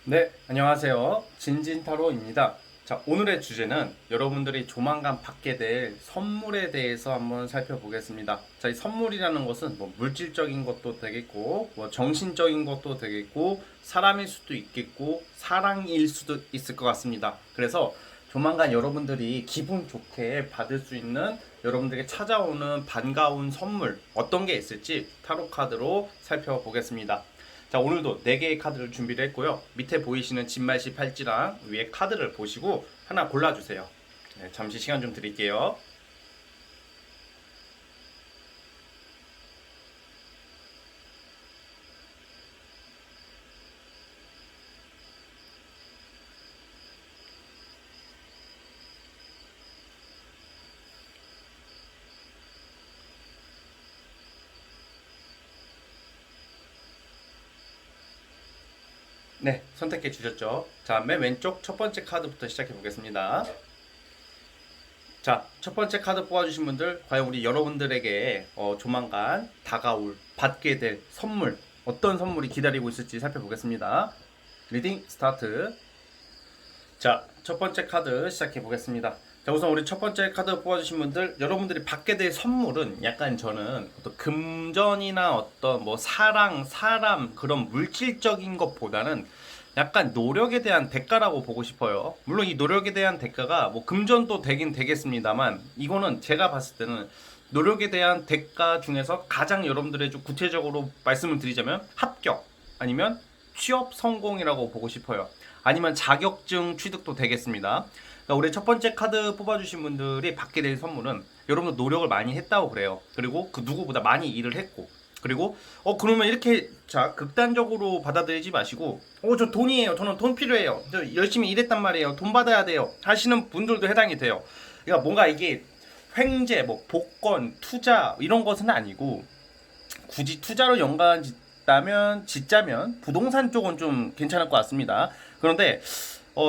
네, 안녕하세요. 진진타로입니다. 자, 오늘의 주제는 여러분들이 조만간 받게 될 선물에 대해서 한번 살펴보겠습니다. 자, 이 선물이라는 것은 뭐 물질적인 것도 되겠고, 뭐 정신적인 것도 되겠고, 사람일 수도 있겠고, 사랑일 수도 있을 것 같습니다. 그래서 조만간 여러분들이 기분 좋게 받을 수 있는 여러분들에게 찾아오는 반가운 선물 어떤 게 있을지 타로 카드로 살펴보겠습니다. 자, 오늘도 4개의 카드를 준비를 했고요. 밑에 보이시는 진말시 팔찌랑 위에 카드를 보시고 하나 골라주세요. 네, 잠시 시간 좀 드릴게요. 네, 선택해 주셨죠? 자, 맨 왼쪽 첫 번째 카드부터 시작해 보겠습니다. 자, 첫 번째 카드 뽑아주신 분들, 과연 우리 여러분들에게 조만간 다가올, 받게 될 선물, 어떤 선물이 기다리고 있을지 살펴보겠습니다. 리딩 스타트. 자, 첫 번째 카드 시작해 보겠습니다. 자, 우선 우리 첫 번째 카드 뽑아주신 분들, 여러분들이 받게 될 선물은 약간 저는 어떤 금전이나 어떤 뭐 사랑, 사람, 그런 물질적인 것보다는 약간 노력에 대한 대가라고 보고 싶어요. 물론 이 노력에 대한 대가가 뭐 금전도 되긴 되겠습니다만, 이거는 제가 봤을 때는 노력에 대한 대가 중에서 가장 여러분들의 좀 구체적으로 말씀을 드리자면 합격, 아니면 취업 성공이라고 보고 싶어요. 아니면 자격증 취득도 되겠습니다. 그러니까 우리 첫 번째 카드 뽑아주신 분들이 받게 될 선물은 여러분들 노력을 많이 했다고 그래요. 그리고 그 누구보다 많이 일을 했고, 그리고 그러면 이렇게 자 극단적으로 받아들이지 마시고, 저 돈이에요, 저는 돈 필요해요, 저 열심히 일했단 말이에요, 돈 받아야 돼요 하시는 분들도 해당이 돼요. 그러니까 뭔가 이게 횡재, 뭐 복권, 투자 이런 것은 아니고, 굳이 투자로 연관 짓다면 짓자면 부동산 쪽은 좀 괜찮을 것 같습니다. 그런데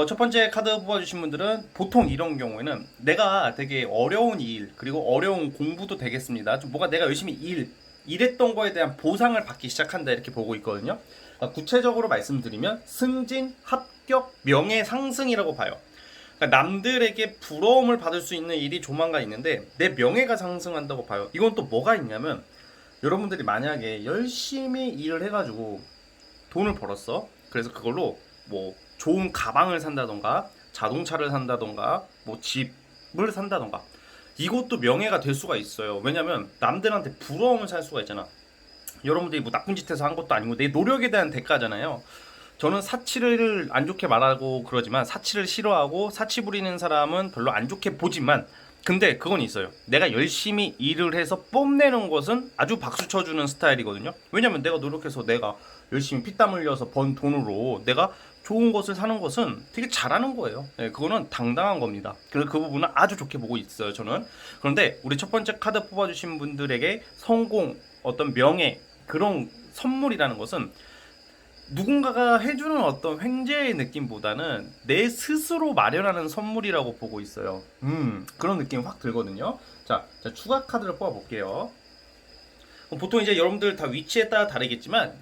첫 번째 카드 뽑아주신 분들은 보통 이런 경우에는 내가 되게 어려운 일, 그리고 어려운 공부도 되겠습니다. 좀 뭔가 내가 열심히 일했던 거에 대한 보상을 받기 시작한다, 이렇게 보고 있거든요. 구체적으로 말씀드리면 승진, 합격, 명예 상승이라고 봐요. 그러니까 남들에게 부러움을 받을 수 있는 일이 조만간 있는데 내 명예가 상승한다고 봐요. 이건 또 뭐가 있냐면, 여러분들이 만약에 열심히 일을 해가지고 돈을 벌었어. 그래서 그걸로 뭐 좋은 가방을 산다던가, 자동차를 산다던가, 뭐 집을 산다던가, 이것도 명예가 될 수가 있어요. 왜냐면 남들한테 부러움을 살 수가 있잖아. 여러분들이 뭐 나쁜 짓 해서 한 것도 아니고 내 노력에 대한 대가잖아요. 저는 사치를 안 좋게 말하고 그러지만, 사치를 싫어하고 사치 부리는 사람은 별로 안 좋게 보지만, 근데 그건 있어요. 내가 열심히 일을 해서 뽐내는 것은 아주 박수 쳐주는 스타일이거든요. 왜냐면 내가 노력해서 내가 열심히 피땀 흘려서 번 돈으로 내가 좋은 것을 사는 것은 되게 잘하는 거예요. 네, 그거는 당당한 겁니다. 그래서 그 부분은 아주 좋게 보고 있어요, 저는. 그런데 우리 첫 번째 카드 뽑아주신 분들에게 성공, 어떤 명예, 그런 선물이라는 것은 누군가가 해주는 어떤 횡재의 느낌보다는 내 스스로 마련하는 선물이라고 보고 있어요. 그런 느낌이 확 들거든요. 자, 추가 카드를 뽑아볼게요. 보통 이제 여러분들 다 위치에 따라 다르겠지만,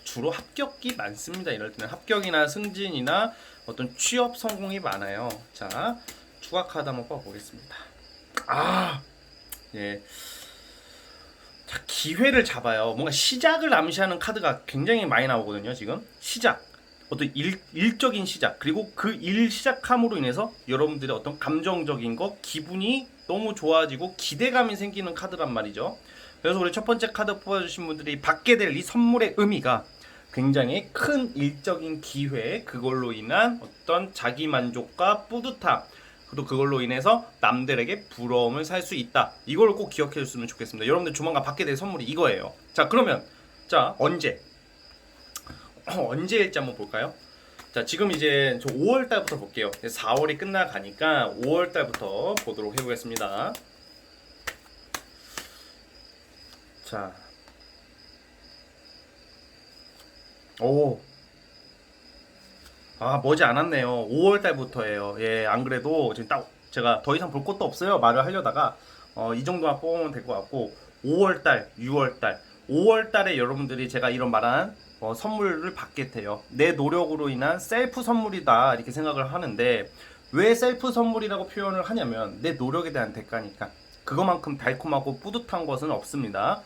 주로 합격이 많습니다. 이럴 때는 합격이나 승진이나 어떤 취업 성공이 많아요. 자, 추가 카드 한번 뽑아보겠습니다. 아, 예. 자, 기회를 잡아요. 뭔가 시작을 암시하는 카드가 굉장히 많이 나오거든요. 지금 시작, 어떤 일적인 시작, 그리고 그 일 시작함으로 인해서 여러분들의 어떤 감정적인 거, 기분이 너무 좋아지고 기대감이 생기는 카드란 말이죠. 그래서 우리 첫 번째 카드 뽑아주신 분들이 받게 될 이 선물의 의미가 굉장히 큰 일적인 기회, 그걸로 인한 어떤 자기 만족과 뿌듯함, 또 그걸로 인해서 남들에게 부러움을 살 수 있다. 이걸 꼭 기억해 줬으면 좋겠습니다. 여러분들 조만간 받게 될 선물이 이거예요. 자, 그러면 자, 언제일지 한번 볼까요? 자, 지금 이제 저 5월 달부터 볼게요. 4월이 끝나가니까 5월 달부터 보도록 해보겠습니다. 자, 오, 머지 않았네요. 5월 달부터예요. 예, 안 그래도 지금 딱 제가 더 이상 볼 것도 없어요, 말을 하려다가 이 정도만 뽑으면 될 것 같고, 5월 달, 6월 달, 5월 달에 여러분들이 제가 이런 말한 선물을 받게 돼요. 내 노력으로 인한 셀프 선물이다 이렇게 생각을 하는데, 왜 셀프 선물이라고 표현을 하냐면 내 노력에 대한 대가니까. 그거만큼 달콤하고 뿌듯한 것은 없습니다.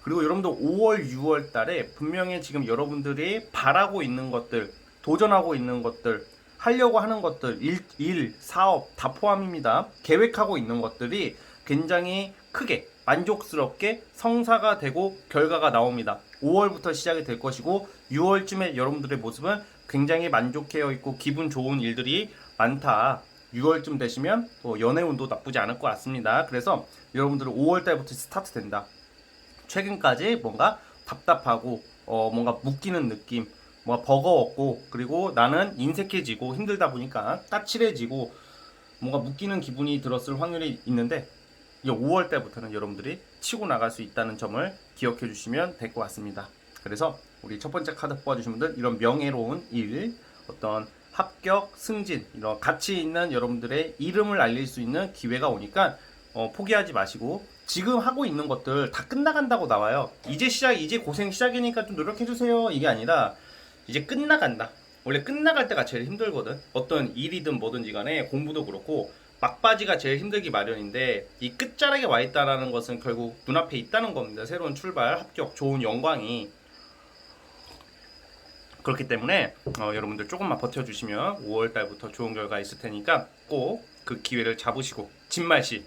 그리고 여러분들 5월, 6월 달에 분명히 지금 여러분들이 바라고 있는 것들, 도전하고 있는 것들, 하려고 하는 것들, 일, 사업 다 포함입니다. 계획하고 있는 것들이 굉장히 크게 만족스럽게 성사가 되고 결과가 나옵니다. 5월부터 시작이 될 것이고 6월쯤에 여러분들의 모습은 굉장히 만족해 있고 기분 좋은 일들이 많다. 6월쯤 되시면 또 연애운도 나쁘지 않을 것 같습니다. 그래서 여러분들은 5월달부터 스타트 된다. 최근까지 뭔가 답답하고 뭔가 묶이는 느낌, 뭔가 버거웠고, 그리고 나는 인색해지고 힘들다 보니까 까칠해지고 뭔가 묶이는 기분이 들었을 확률이 있는데, 이 5월 달부터는 여러분들이 치고 나갈 수 있다는 점을 기억해 주시면 될 것 같습니다. 그래서 우리 첫 번째 카드 뽑아주신 분들, 이런 명예로운 일, 어떤 합격, 승진, 이런 가치 있는 여러분들의 이름을 알릴 수 있는 기회가 오니까 포기하지 마시고, 지금 하고 있는 것들 다 끝나간다고 나와요. 이제 고생 시작이니까 좀 노력해주세요 이게 아니라 이제 끝나간다. 원래 끝나갈 때가 제일 힘들거든. 어떤 일이든 뭐든지 간에 공부도 그렇고 막바지가 제일 힘들기 마련인데, 이 끝자락에 와 있다라는 것은 결국 눈앞에 있다는 겁니다. 새로운 출발, 합격, 좋은 영광이. 그렇기 때문에 여러분들 조금만 버텨주시면 5월달부터 좋은 결과 있을 테니까 꼭 그 기회를 잡으시고 진말시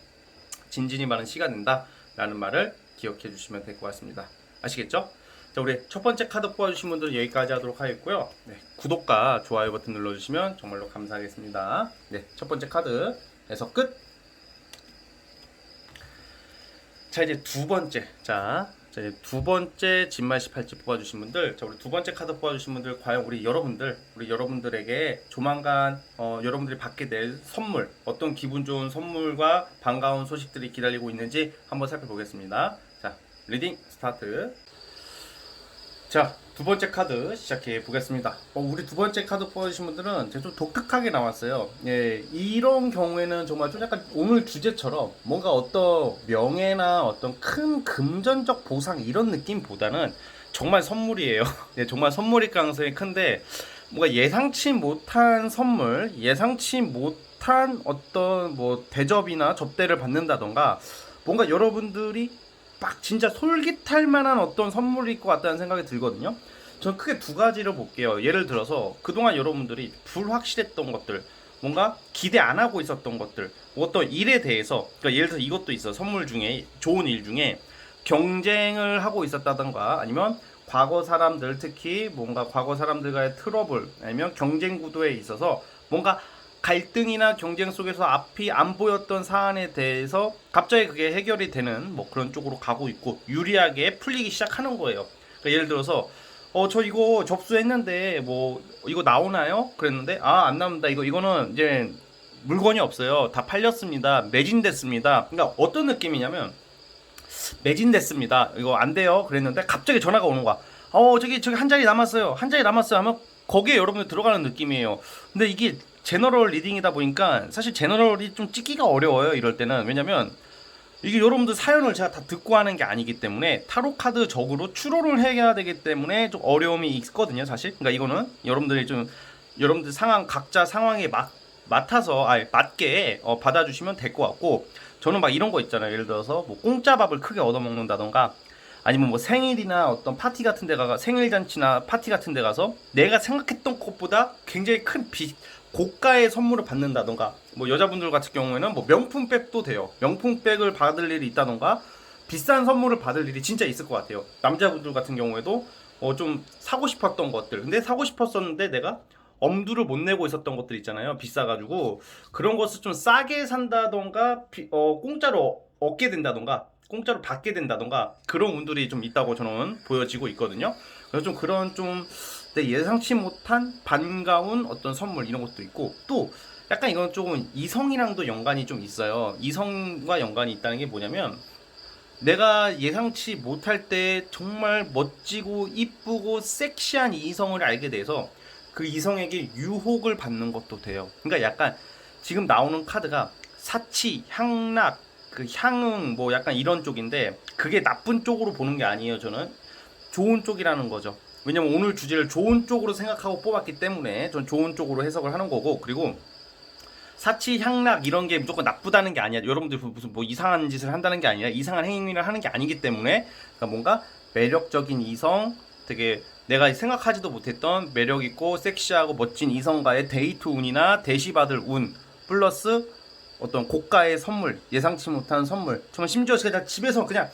진진이 많은 시가 된다 라는 말을 기억해 주시면 될 것 같습니다. 아시겠죠? 자, 우리 첫 번째 카드 뽑아주신 분들은 여기까지 하도록 하겠고요. 네, 구독과 좋아요 버튼 눌러주시면 정말로 감사하겠습니다. 네, 첫 번째 카드에서 끝. 자, 이제 두 번째. 자, 이제 두 번째 진말시 팔찌 뽑아주신 분들, 자, 우리 두 번째 카드 뽑아주신 분들, 과연 우리 여러분들에게 조만간 여러분들이 받게 될 선물, 어떤 기분 좋은 선물과 반가운 소식들이 기다리고 있는지 한번 살펴보겠습니다. 자, 리딩 스타트. 자, 두 번째 카드 시작해 보겠습니다. 우리 두 번째 카드 뽑아주신 분들은 좀 독특하게 나왔어요. 예, 이런 경우에는 정말 좀 약간 오늘 주제처럼 뭔가 어떤 명예나 어떤 큰 금전적 보상 이런 느낌보다는 정말 선물이에요. 네, 정말 선물일 가능성이 큰데, 뭔가 예상치 못한 선물, 예상치 못한 어떤 뭐 대접이나 접대를 받는다던가, 뭔가 여러분들이 막 진짜 솔깃할 만한 어떤 선물일 것 같다는 생각이 들거든요. 저는 크게 두 가지를 볼게요. 예를 들어서 그동안 여러분들이 불확실했던 것들, 뭔가 기대 안 하고 있었던 것들, 어떤 일에 대해서, 그러니까 예를 들어서 이것도 있어. 선물 중에, 좋은 일 중에 경쟁을 하고 있었다던가, 아니면 과거 사람들, 특히 뭔가 과거 사람들과의 트러블, 아니면 경쟁 구도에 있어서 뭔가 갈등이나 경쟁 속에서 앞이 안 보였던 사안에 대해서 갑자기 그게 해결이 되는 뭐 그런 쪽으로 가고 있고 유리하게 풀리기 시작하는 거예요. 그러니까 예를 들어서 저 이거 접수했는데 뭐 이거 나오나요? 그랬는데 안 나옵니다. 이거는 이제 물건이 없어요. 다 팔렸습니다. 매진됐습니다. 그러니까 어떤 느낌이냐면, 매진됐습니다. 이거 안 돼요. 그랬는데 갑자기 전화가 오는 거야. 저기 한 자리 남았어요. 한 자리 남았어요. 하면 거기에 여러분들 들어가는 느낌이에요. 근데 이게 제너럴 리딩이다 보니까 사실 제너럴이 좀 찍기가 어려워요. 이럴 때는. 왜냐면 이게 여러분들 사연을 제가 다 듣고 하는 게 아니기 때문에 타로 카드 적으로 추론을 해야 되기 때문에 좀 어려움이 있거든요, 사실. 그러니까 이거는 여러분들 상황, 각자 상황에 맡아서 맞게 받아주시면 될 것 같고, 저는 막 이런 거 있잖아요. 예를 들어서 뭐 공짜 밥을 크게 얻어먹는다던가, 아니면 뭐 생일이나 어떤 파티 같은 데 가서, 생일 잔치나 파티 같은 데 가서 내가 생각했던 것보다 굉장히 큰 고가의 선물을 받는다던가, 뭐 여자분들 같은 경우에는 뭐 명품백도 돼요. 명품백을 받을 일이 있다던가, 비싼 선물을 받을 일이 진짜 있을 것 같아요. 남자분들 같은 경우에도 좀 사고 싶었던 것들, 근데 사고 싶었었는데 내가 엄두를 못 내고 있었던 것들 있잖아요. 비싸가지고 그런 것을 좀 싸게 산다던가, 공짜로 얻게 된다던가, 공짜로 받게 된다던가, 그런 운들이 좀 있다고 저는 보여지고 있거든요. 그래서 좀 그런 내 예상치 못한 반가운 어떤 선물 이런 것도 있고, 또 약간 이건 조금 이성이랑도 연관이 좀 있어요. 이성과 연관이 있다는 게 뭐냐면, 내가 예상치 못할 때 정말 멋지고 이쁘고 섹시한 이성을 알게 돼서 그 이성에게 유혹을 받는 것도 돼요. 그러니까 약간 지금 나오는 카드가 사치, 향락, 그 향응 뭐 약간 이런 쪽인데 그게 나쁜 쪽으로 보는 게 아니에요. 저는 좋은 쪽이라는 거죠. 왜냐면 오늘 주제를 좋은 쪽으로 생각하고 뽑았기 때문에 전 좋은 쪽으로 해석을 하는 거고, 그리고 사치, 향락 이런 게 무조건 나쁘다는 게 아니야. 여러분들 무슨 뭐 이상한 짓을 한다는 게 아니라 이상한 행위를 하는 게 아니기 때문에, 그러니까 뭔가 매력적인 이성, 되게 내가 생각하지도 못했던 매력 있고 섹시하고 멋진 이성과의 데이트 운이나 대시받을 운 플러스 어떤 고가의 선물, 예상치 못한 선물. 정말 심지어 제가 집에서 그냥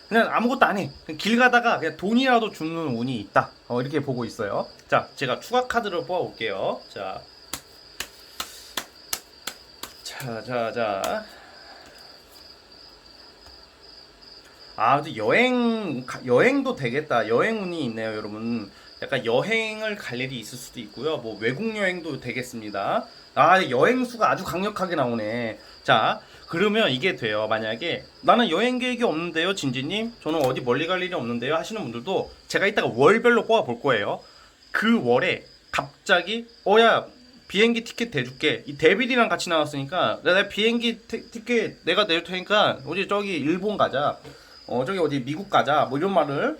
아무것도 안 해. 길 가다가 그냥 돈이라도 주는 운이 있다. 이렇게 보고 있어요. 자, 제가 추가 카드를 뽑아 볼게요. 자. 자. 아, 근데 여행도 되겠다. 여행 운이 있네요, 여러분. 약간 여행을 갈 일이 있을 수도 있고요. 뭐 외국 여행도 되겠습니다. 아, 여행 수가 아주 강력하게 나오네. 자, 그러면 이게 돼요. 만약에 나는 여행 계획이 없는데요, 진지님. 저는 어디 멀리 갈 일이 없는데요, 하시는 분들도 제가 이따가 월별로 뽑아 볼 거예요. 그 월에 갑자기 야, 비행기 티켓 대줄게. 이 데빌이랑 같이 나왔으니까 내가 비행기 티켓 내가 내줄 테니까 어디 저기 일본 가자. 저기 어디 미국 가자. 뭐 이런 말을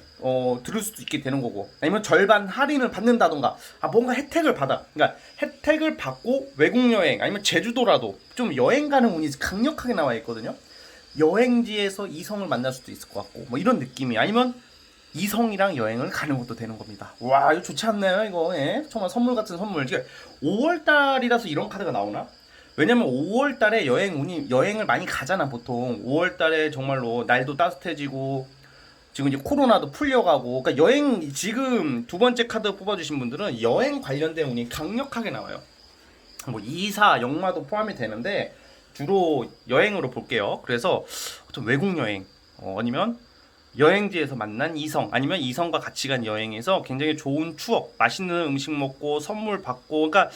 들을 수도 있게 되는 거고. 아니면 절반 할인을 받는다던가. 아, 뭔가 혜택을 받아. 그러니까 혜택을 받고 외국 여행 아니면 제주도라도 좀 여행 가는 운이 강력하게 나와 있거든요. 여행지에서 이성을 만날 수도 있을 것 같고. 뭐 이런 느낌이. 아니면 이성이랑 여행을 가는 것도 되는 겁니다. 와, 이거 좋지 않나요? 이거, 예? 정말 선물 같은 선물. 지금 5월달이라서 이런 카드가 나오나? 왜냐면 5월달에 여행을 많이 가잖아, 보통. 5월달에 정말로 날도 따뜻해지고, 지금 이제 코로나도 풀려가고, 그러니까 여행, 지금 두 번째 카드 뽑아주신 분들은 여행 관련된 운이 강력하게 나와요. 뭐, 이사, 역마도 포함이 되는데, 주로 여행으로 볼게요. 그래서, 어떤 외국 여행, 아니면 여행지에서 만난 이성, 아니면 이성과 같이 간 여행에서 굉장히 좋은 추억, 맛있는 음식 먹고 선물 받고, 그러니까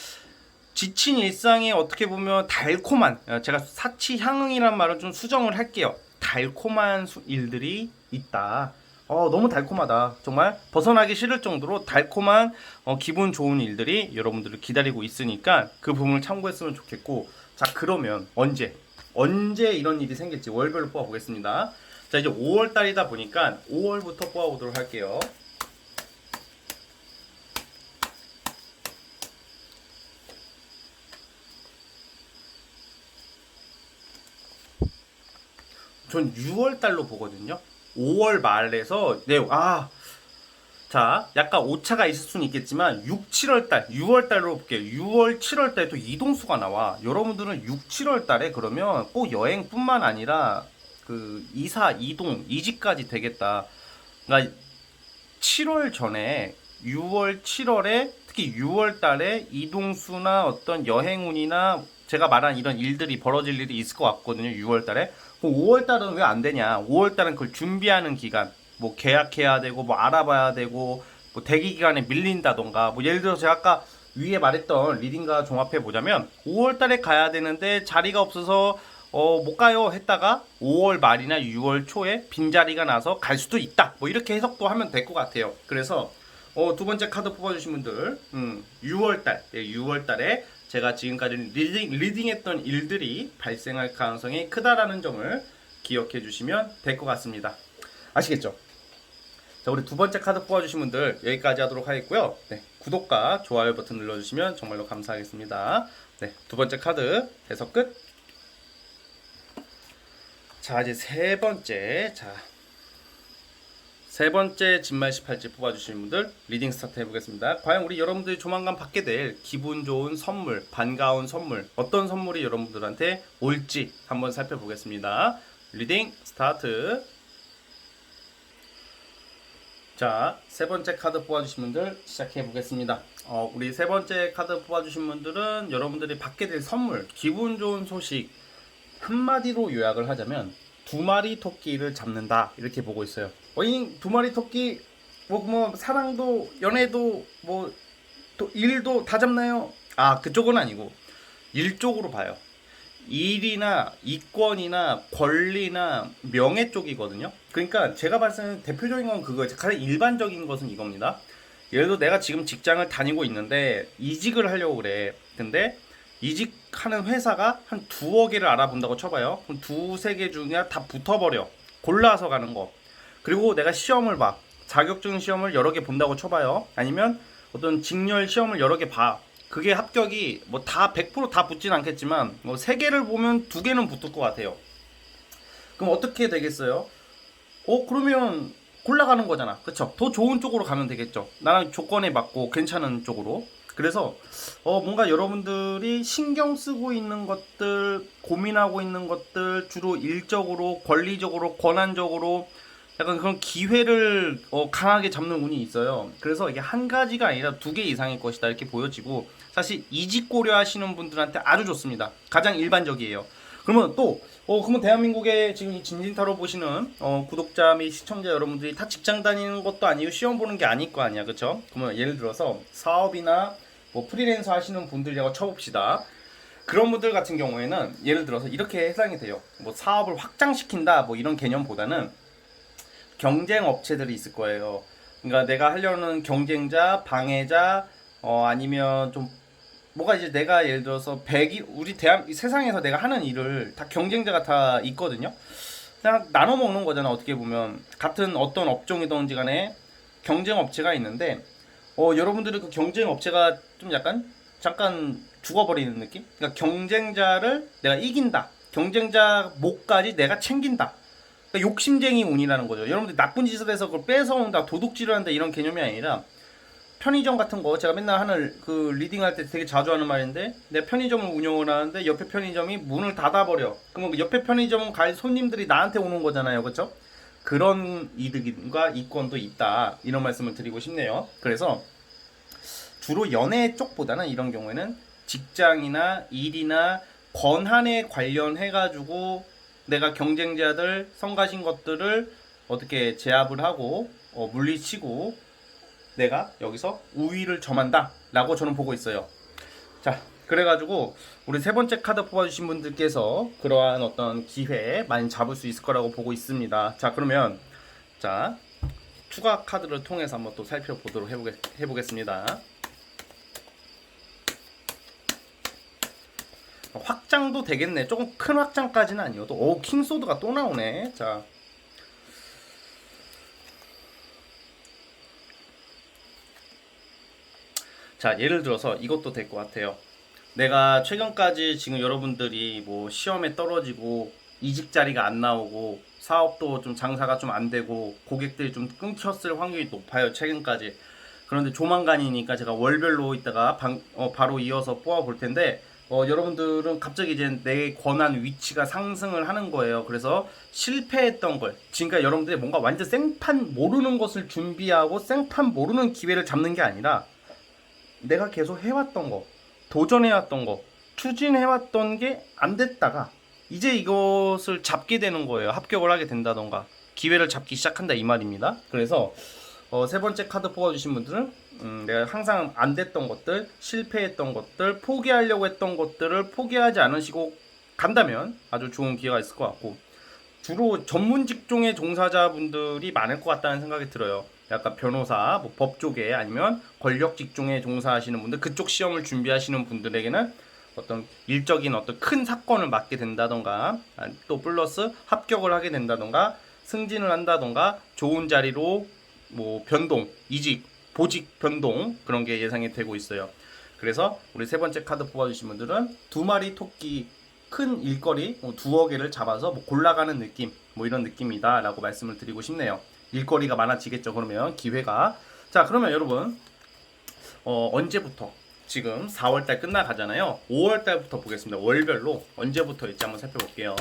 지친 일상에 어떻게 보면 달콤한, 제가 사치 향응이란 말은 좀 수정을 할게요. 달콤한 일들이 있다. 너무 달콤하다. 정말 벗어나기 싫을 정도로 달콤한 기분 좋은 일들이 여러분들을 기다리고 있으니까 그 부분을 참고했으면 좋겠고, 자, 그러면 언제 이런 일이 생길지 월별로 뽑아보겠습니다. 자, 이제 5월 달이다 보니까 5월부터 뽑아보도록 할게요. 전 6월 달로 보거든요. 5월 말에서 자, 약간 오차가 있을 수는 있겠지만 6, 7월 달, 6월 달로 볼게요. 6월, 7월 달에 또 이동수가 나와. 여러분들은 6, 7월 달에 그러면 꼭 여행뿐만 아니라 그 이사, 이동, 이직까지 되겠다. 그러니까 7월 전에 6월, 7월에 특히 6월 달에 이동수나 어떤 여행운이나 제가 말한 이런 일들이 벌어질 일이 있을 것 같거든요. 6월 달에. 5월 달은 왜 안 되냐? 5월 달은 그걸 준비하는 기간. 뭐 계약해야 되고 뭐 알아봐야 되고 뭐 대기 기간에 밀린다던가, 뭐 예를 들어서 제가 아까 위에 말했던 리딩과 종합해 보자면 5월 달에 가야 되는데 자리가 없어서 못 가요 했다가 5월 말이나 6월 초에 빈자리가 나서 갈 수도 있다. 뭐 이렇게 해석도 하면 될 것 같아요. 그래서 두 번째 카드 뽑아주신 분들 6월 달, 6월 달에 제가 지금까지 리딩했던 일들이 발생할 가능성이 크다라는 점을 기억해 주시면 될 것 같습니다. 아시겠죠? 자, 우리 두 번째 카드 뽑아주신 분들 여기까지 하도록 하겠고요. 네, 구독과 좋아요 버튼 눌러주시면 정말로 감사하겠습니다. 네, 두 번째 카드 해석 끝. 자, 이제 세 번째 진말 18지 뽑아주신 분들 리딩 스타트 해보겠습니다. 과연 우리 여러분들이 조만간 받게 될 기분 좋은 선물, 반가운 선물, 어떤 선물이 여러분들한테 올지 한번 살펴보겠습니다. 리딩 스타트. 자, 세 번째 카드 뽑아주신 분들 시작해 보겠습니다. 우리 세 번째 카드 뽑아주신 분들은 여러분들이 받게 될 선물, 기분 좋은 소식, 한마디로 요약을 하자면 두 마리 토끼를 잡는다 이렇게 보고 있어요. 두 마리 토끼 뭐 사랑도 연애도 뭐 또 일도 다 잡나요? 그쪽은 아니고 일 쪽으로 봐요. 일이나 이권이나 권리나 명예 쪽이거든요. 그러니까 제가 봤을 때는 대표적인 건 그거예요. 가장 일반적인 것은 이겁니다. 예를 들어 내가 지금 직장을 다니고 있는데 이직을 하려고 그래. 근데 이직하는 회사가 한 두어 개를 알아본다고 쳐봐요. 그럼 두세 개 중에 다 붙어버려. 골라서 가는 거. 그리고 내가 시험을 봐. 자격증 시험을 여러 개 본다고 쳐봐요. 아니면 어떤 직렬 시험을 여러 개 봐. 그게 합격이 뭐 다 100%다 붙진 않겠지만 뭐 3개를 보면 2개는 붙을 것 같아요. 그럼 어떻게 되겠어요? 그러면 골라가는 거잖아. 그쵸? 더 좋은 쪽으로 가면 되겠죠. 나랑 조건에 맞고 괜찮은 쪽으로. 그래서 뭔가 여러분들이 신경 쓰고 있는 것들, 고민하고 있는 것들, 주로 일적으로, 권리적으로, 권한적으로 약간 그런 기회를 강하게 잡는 운이 있어요. 그래서 이게 한 가지가 아니라 2개 이상일 것이다 이렇게 보여지고, 사실 이직 고려하시는 분들한테 아주 좋습니다. 가장 일반적이에요. 그러면 또 그러면 대한민국의 지금 이 진진타로 보시는 구독자 및 시청자 여러분들이 다 직장 다니는 것도 아니고 시험 보는 게 아닐 거 아니야, 그쵸? 그러면 예를 들어서 사업이나 뭐 프리랜서 하시는 분들이라고 쳐봅시다. 그런 분들 같은 경우에는 예를 들어서 이렇게 해당이 돼요. 뭐 사업을 확장시킨다 뭐 이런 개념보다는 경쟁 업체들이 있을 거예요. 그러니까 내가 하려는 경쟁자, 방해자, 아니면 좀 뭐가 이제 내가 예를 들어서 우리 세상에서 내가 하는 일을 다 경쟁자가 다 있거든요. 그냥 나눠 먹는 거잖아. 어떻게 보면 같은 어떤 업종이든지 간에 경쟁 업체가 있는데 여러분들은 그 경쟁 업체가 좀 약간 잠깐 죽어버리는 느낌? 그러니까 경쟁자를 내가 이긴다. 경쟁자 목까지 내가 챙긴다. 그러니까 욕심쟁이 운이라는 거죠. 여러분들 나쁜 짓을 해서 그걸 뺏어온다, 도둑질을 한다 이런 개념이 아니라 편의점 같은 거 제가 맨날 하는 그 리딩할 때 되게 자주 하는 말인데, 내 편의점을 운영을 하는데 옆에 편의점이 문을 닫아버려. 그러면 옆에 편의점 갈 손님들이 나한테 오는 거잖아요, 그렇죠? 그런 이득과 이권도 있다 이런 말씀을 드리고 싶네요. 그래서 주로 연애 쪽보다는 이런 경우에는 직장이나 일이나 권한에 관련해가지고 내가 경쟁자들 성가신 것들을 어떻게 제압을 하고 물리치고 내가 여기서 우위를 점한다 라고 저는 보고 있어요. 자, 그래가지고 우리 세 번째 카드 뽑아주신 분들께서 그러한 어떤 기회 많이 잡을 수 있을 거라고 보고 있습니다. 자, 그러면 자 추가 카드를 통해서 한번 또 살펴보도록 해보겠습니다. 확장도 되겠네. 조금 큰 확장까지는 아니어도 킹소드가 또 나오네. 자, 예를 들어서 이것도 될 것 같아요. 내가 최근까지 지금 여러분들이 뭐 시험에 떨어지고 이직 자리가 안 나오고 사업도 좀 장사가 좀 안 되고 고객들이 좀 끊겼을 확률이 높아요, 최근까지. 그런데 조만간이니까 제가 월별로 이따가 바로 이어서 뽑아 볼 텐데 여러분들은 갑자기 이제 내 권한 위치가 상승을 하는 거예요. 그래서 실패했던 걸 지금까지 여러분들이 뭔가 완전 생판 모르는 것을 준비하고 생판 모르는 기회를 잡는 게 아니라 내가 계속 해왔던 거, 도전해왔던 거, 추진해왔던 게 안 됐다가 이제 이것을 잡게 되는 거예요. 합격을 하게 된다던가 기회를 잡기 시작한다 이 말입니다. 그래서 세 번째 카드 뽑아주신 분들은 내가 항상 안 됐던 것들, 실패했던 것들, 포기하려고 했던 것들을 포기하지 않으시고 간다면 아주 좋은 기회가 있을 것 같고, 주로 전문 직종의 종사자분들이 많을 것 같다는 생각이 들어요. 약간 변호사, 뭐 법 쪽에 아니면 권력 직종에 종사하시는 분들, 그쪽 시험을 준비하시는 분들에게는 어떤 일적인 어떤 큰 사건을 맡게 된다던가, 또 플러스 합격을 하게 된다던가, 승진을 한다던가, 좋은 자리로 뭐 변동, 이직, 보직 변동 그런 게 예상이 되고 있어요. 그래서 우리 세 번째 카드 뽑아주신 분들은 두 마리 토끼 큰 일거리 두어 개를 잡아서 뭐 골라가는 느낌, 뭐 이런 느낌이다 라고 말씀을 드리고 싶네요. 일거리가 많아지겠죠, 그러면 기회가. 자, 그러면 여러분 언제부터, 지금 4월달 끝나가잖아요. 5월달부터 보겠습니다. 월별로 언제부터일지 한번 살펴볼게요.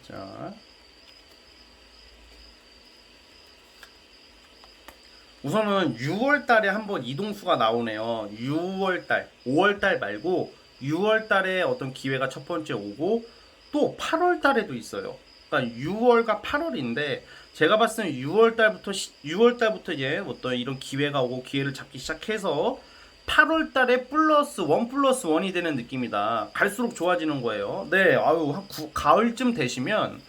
자, 우선은 6월달에 한번 이동수가 나오네요. 6월달, 5월달 말고 6월달에 어떤 기회가 첫 번째 오고 또 8월달에도 있어요. 그러니까 6월과 8월인데 제가 봤을 때는 6월달부터 이제 어떤 이런 기회가 오고 기회를 잡기 시작해서 8월 달에 플러스 1 플러스 1이 되는 느낌이다. 갈수록 좋아지는 거예요. 네, 아유, 가을쯤 되시면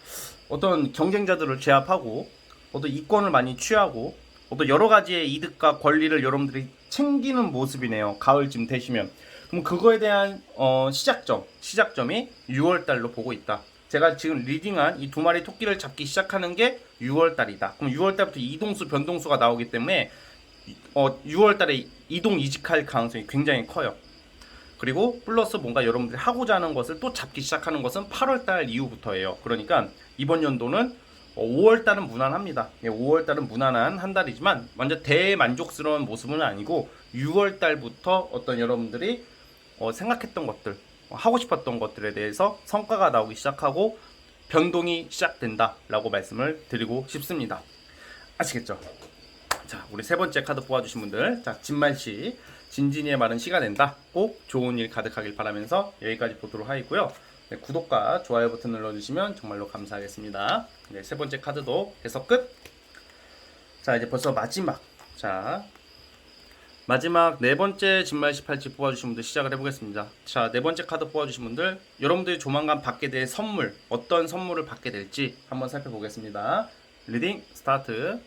어떤 경쟁자들을 제압하고 어떤 이권을 많이 취하고 어떤 여러 가지의 이득과 권리를 여러분들이 챙기는 모습이네요. 가을쯤 되시면. 그럼 그거에 대한 시작점이 6월 달로 보고 있다. 제가 지금 리딩한 이 두 마리 토끼를 잡기 시작하는 게 6월 달이다. 그럼 6월 달부터 이동수, 변동수가 나오기 때문에 6월 달에 이동 이직할 가능성이 굉장히 커요. 그리고 플러스 뭔가 여러분들이 하고자 하는 것을 또 잡기 시작하는 것은 8월 달 이후부터예요. 그러니까 이번 연도는 5월 달은 무난합니다. 5월 달은 무난한 한 달이지만 완전 대만족스러운 모습은 아니고 6월 달부터 어떤 여러분들이 생각했던 것들, 하고 싶었던 것들에 대해서 성과가 나오기 시작하고 변동이 시작된다라고 말씀을 드리고 싶습니다. 아시겠죠? 자, 우리 세 번째 카드 뽑아주신 분들, 자, 진말씨 진진이의 말은 시가 된다. 꼭 좋은 일 가득하길 바라면서 여기까지 보도록 하겠고요. 네, 구독과 좋아요 버튼 눌러주시면 정말로 감사하겠습니다. 네, 세 번째 카드도 해석 끝. 자, 이제 벌써 마지막. 자, 마지막 네 번째 진말씨 팔찌 뽑아주신 분들 시작을 해보겠습니다. 자, 네 번째 카드 뽑아주신 분들, 여러분들이 조만간 받게 될 선물, 어떤 선물을 받게 될지 한번 살펴보겠습니다. 리딩 스타트.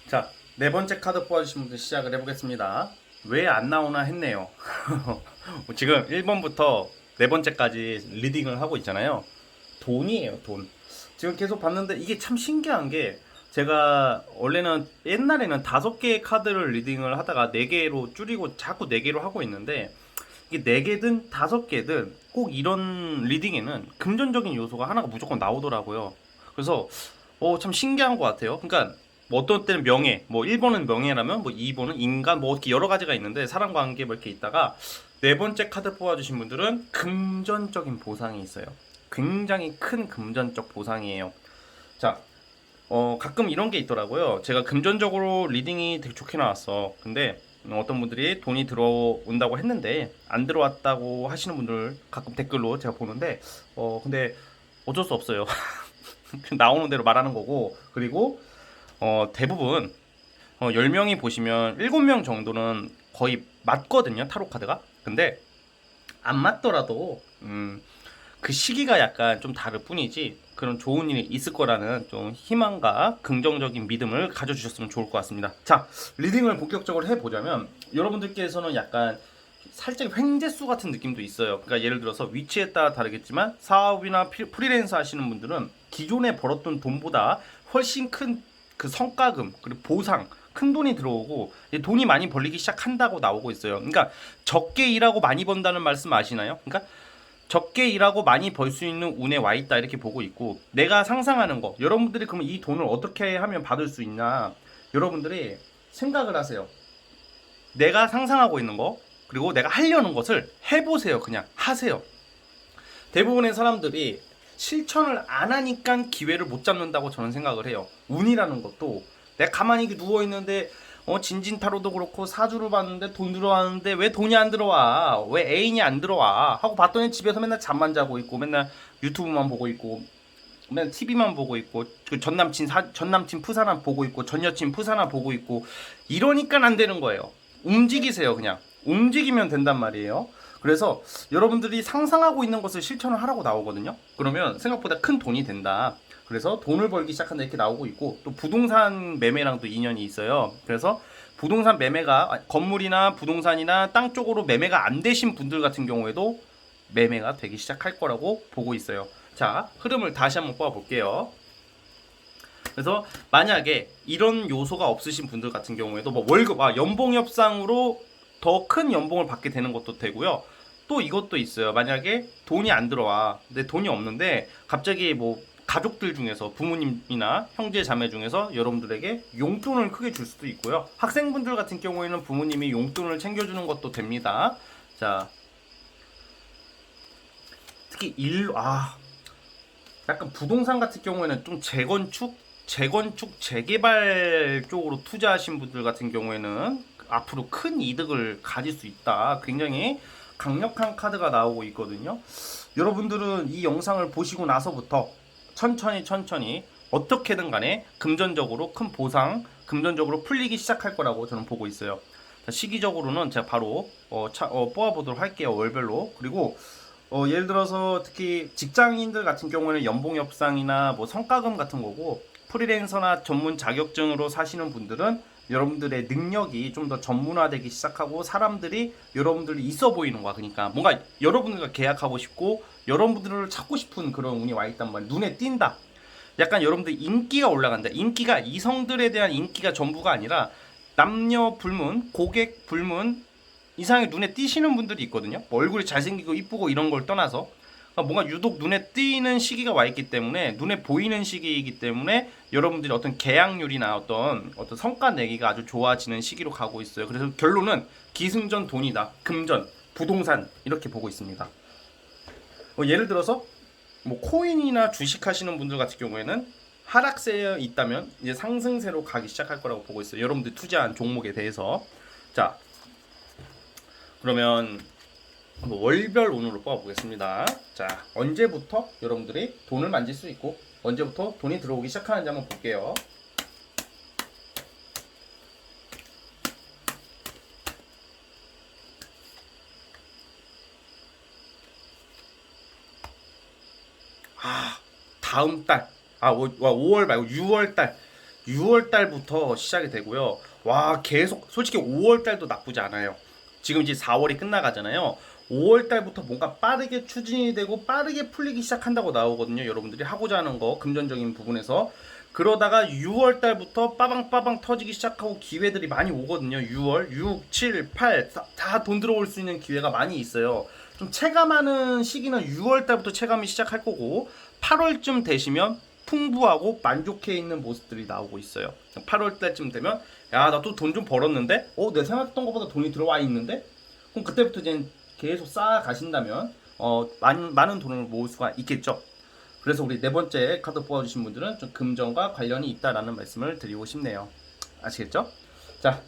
자, 네 번째 카드 뽑아주신 분들 시작을 해보겠습니다. 왜 안 나오나 했네요. 지금 1번부터 네 번째까지 리딩을 하고 있잖아요. 돈이에요, 돈. 지금 계속 봤는데 이게 참 신기한 게, 제가 원래는 옛날에는 5개의 카드를 리딩을 하다가 4개로 줄이고 자꾸 4개로 하고 있는데, 이게 4개든 5개든 꼭 이런 리딩에는 금전적인 요소가 하나가 무조건 나오더라고요. 그래서 참 신기한 것 같아요. 그러니까 뭐 어떤 때는 명예, 뭐 1번은 명예라면 뭐 2번은 인간, 뭐 이렇게 여러 가지가 있는데, 사람 관계 뭐 이렇게 있다가 네 번째 카드 뽑아주신 분들은 금전적인 보상이 있어요. 굉장히 큰 금전적 보상이에요. 자, 가끔 이런 게 있더라고요. 제가 금전적으로 리딩이 되게 좋게 나왔어. 근데 어떤 분들이 돈이 들어온다고 했는데 안 들어왔다고 하시는 분들 가끔 댓글로 제가 보는데, 근데 어쩔 수 없어요. 나오는 대로 말하는 거고, 그리고 대부분 10명이 보시면 7명 정도는 거의 맞거든요, 타로 카드가. 근데 안 맞더라도 그 시기가 약간 좀 다를 뿐이지 그런 좋은 일이 있을 거라는 좀 희망과 긍정적인 믿음을 가져주셨으면 좋을 것 같습니다. 자, 리딩을 본격적으로 해보자면, 여러분들께서는 약간 살짝 횡재수 같은 느낌도 있어요. 그러니까 예를 들어서 위치에 따라 다르겠지만 사업이나 프리랜서 하시는 분들은 기존에 벌었던 돈보다 훨씬 큰 그 성과금, 그리고 보상, 큰 돈이 들어오고 돈이 많이 벌리기 시작한다고 나오고 있어요. 그러니까 적게 일하고 많이 번다는 말씀 아시나요? 그러니까 적게 일하고 많이 벌 수 있는 운에 와 있다, 이렇게 보고 있고, 내가 상상하는 거, 여러분들이 그러면 이 돈을 어떻게 하면 받을 수 있나, 여러분들이 생각을 하세요. 내가 상상하고 있는 거, 그리고 내가 하려는 것을 해보세요. 그냥 하세요. 대부분의 사람들이 실천을 안 하니까 기회를 못 잡는다고 저는 생각을 해요. 운이라는 것도 내가 가만히 누워있는데 진진타로도 그렇고 사주를 봤는데 돈 들어왔는데 왜 돈이 안 들어와, 왜 애인이 안 들어와 하고 봤더니 집에서 맨날 잠만 자고 있고, 맨날 유튜브만 보고 있고, 맨날 TV만 보고 있고, 그 전남친 푸사나 보고 있고, 전 여친 푸사나 보고 있고, 이러니까 안 되는 거예요. 움직이세요. 그냥 움직이면 된단 말이에요. 그래서 여러분들이 상상하고 있는 것을 실천을 하라고 나오거든요. 그러면 생각보다 큰 돈이 된다. 그래서 돈을 벌기 시작한다, 이렇게 나오고 있고, 또 부동산 매매랑도 인연이 있어요. 그래서 부동산 매매가, 건물이나 부동산이나 땅 쪽으로 매매가 안 되신 분들 같은 경우에도 매매가 되기 시작할 거라고 보고 있어요. 자, 흐름을 다시 한번 뽑아볼게요. 그래서 만약에 이런 요소가 없으신 분들 같은 경우에도 뭐 월급, 연봉 협상으로 더 큰 연봉을 받게 되는 것도 되고요. 또 이것도 있어요. 만약에 돈이 안 들어와, 근데 돈이 없는데 갑자기 뭐 가족들 중에서, 부모님이나 형제 자매 중에서 여러분들에게 용돈을 크게 줄 수도 있고요. 학생분들 같은 경우에는 부모님이 용돈을 챙겨주는 것도 됩니다. 자, 특히 약간 부동산 같은 경우에는 좀 재건축, 재개발 쪽으로 투자하신 분들 같은 경우에는 앞으로 큰 이득을 가질 수 있다. 굉장히 강력한 카드가 나오고 있거든요. 여러분들은 이 영상을 보시고 나서부터 천천히 어떻게든 간에 금전적으로 큰 보상, 금전적으로 풀리기 시작할 거라고 저는 보고 있어요. 자, 시기적으로는 제가 바로 뽑아보도록 할게요. 월별로. 그리고 예를 들어서 특히 직장인들 같은 경우에는 연봉 협상이나 뭐 성과금 같은 거고, 프리랜서나 전문 자격증으로 사시는 분들은 여러분들의 능력이 좀 더 전문화되기 시작하고 사람들이 여러분들이 있어 보이는 거야. 그러니까 뭔가 여러분들과 계약하고 싶고 여러분들을 찾고 싶은 그런 운이 와 있단 말이야. 눈에 띈다. 약간 여러분들 인기가 올라간다. 인기가 이성들에 대한 인기가 전부가 아니라 남녀 불문, 고객 불문 이상하게 눈에 띄시는 분들이 있거든요. 뭐 얼굴이 잘생기고 이쁘고 이런 걸 떠나서 그러니까 뭔가 유독 눈에 띄는 시기가 와 있기 때문에, 눈에 보이는 시기이기 때문에 여러분들이 어떤 계약률이나 어떤 성과 내기가 아주 좋아지는 시기로 가고 있어요. 그래서 결론은 기승전 돈이다. 금전, 부동산 이렇게 보고 있습니다. 예를 들어서 뭐 코인이나 주식 하시는 분들 같은 경우에는 하락세에 있다면 이제 상승세로 가기 시작할 거라고 보고 있어요. 여러분들 투자한 종목에 대해서. 자, 그러면 월별 운으로 뽑아보겠습니다. 자, 언제부터 여러분들이 돈을 만질 수 있고 언제부터 돈이 들어오기 시작하는지 한번 볼게요. 다음 달, 5월 말고 6월 달, 6월 달부터 시작이 되고요. 와, 계속 솔직히 5월 달도 나쁘지 않아요. 지금 이제 4월이 끝나가잖아요. 5월 달부터 뭔가 빠르게 추진이 되고 빠르게 풀리기 시작한다고 나오거든요. 여러분들이 하고자 하는 거 금전적인 부분에서. 그러다가 6월 달부터 빠방빠방 터지기 시작하고 기회들이 많이 오거든요. 6월, 6, 7, 8 다 돈 들어올 수 있는 기회가 많이 있어요. 좀 체감하는 시기는 6월 달부터 체감이 시작할 거고 8월쯤 되시면 풍부하고 만족해 있는 모습들이 나오고 있어요. 8월 달쯤 되면 야, 나 또 돈 좀 벌었는데? 내 생각했던 것보다 돈이 들어와 있는데? 그럼 그때부터 이제 계속 쌓아 가신다면 많은 돈을 모을 수가 있겠죠. 그래서 우리 네 번째 카드 뽑아주신 분들은 좀 금전과 관련이 있다라는 말씀을 드리고 싶네요. 아시겠죠? 자,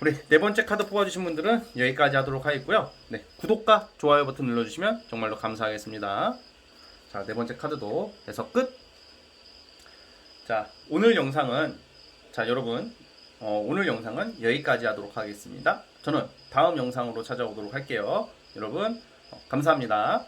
우리 네 번째 카드 뽑아주신 분들은 여기까지 하도록 하겠고요. 네, 구독과 좋아요 버튼 눌러주시면 정말로 감사하겠습니다. 자, 네 번째 카드도 해서 끝. 자, 오늘 영상은 여러분 오늘 영상은 여기까지 하도록 하겠습니다. 저는 다음 영상으로 찾아오도록 할게요. 여러분 감사합니다.